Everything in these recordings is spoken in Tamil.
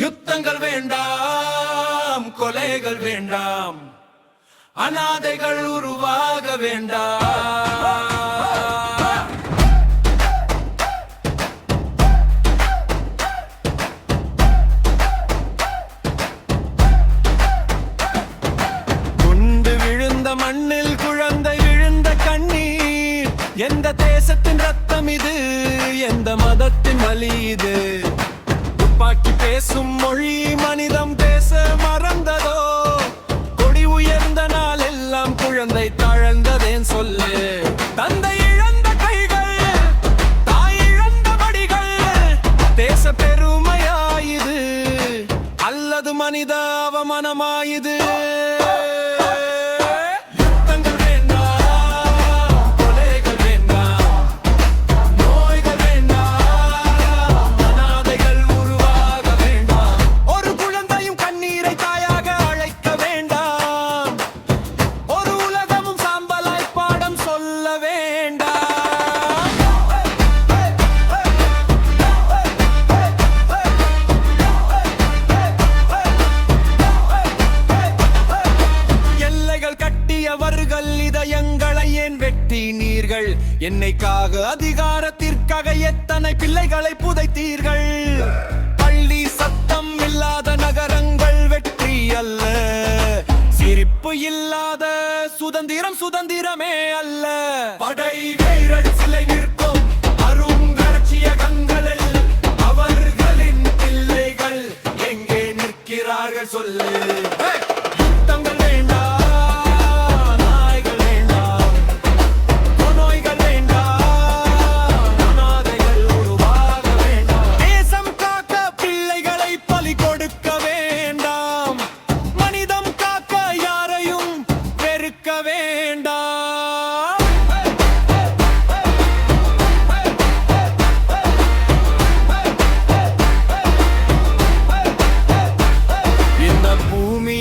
யுத்தங்கள் வேண்டாம், கொலைகள் வேண்டாம், அநாதைகள் உருவாக வேண்டாம். குண்டு விழுந்த மண்ணில் குழந்தை விழுந்த கண்ணீர். எந்த தேசத்தின் ரத்தம் இது? எந்த மதத்தின் வலி இது? துப்பாக்கி பேசும் மொழி மனிதம் பேச மறந்ததோ? கொடி உயர்ந்த நாள் எல்லாம் குழந்தை தாழ்ந்ததேன் சொல்லு. தந்தை இழந்த கைகள், தாய் இழந்த மடிகள், தேச பெருமையாயுது அல்லது மனித அவமானமாயுது? அவர்கள் இதயங்களை ஏன் வெட்டினீர்கள்? என்னைக்காக அதிகாரத்திற்காக எத்தனை பிள்ளைகளை புதைத்தீர்கள்? பள்ளி சத்தம் இல்லாத நகரங்கள் வெற்றி அல்ல, சிரிப்பு இல்லாத சுதந்திரம் சுதந்திரமே அல்ல. படை வீரர் சிலை நிற்கும் அருங்காட்சியகங்களில் அவர்களின் பிள்ளைகள் எங்கே நிற்கிறார்கள் சொல்லு.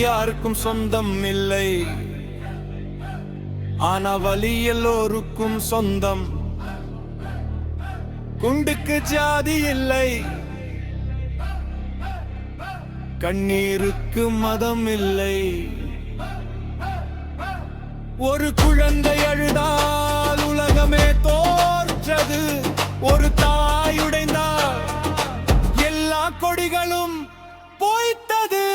யாருக்கும் சொந்தம் இல்லை, ஆனா வலி எல்லோருக்கும் சொந்தம். குண்டுக்கு ஜாதி இல்லை, கண்ணீருக்கு மதம் இல்லை. ஒரு குழந்தை அழுதால் உலகமே தோற்றது. ஒரு தாய் உடைந்தால் எல்லா கொடிகளும் போய்த்தது.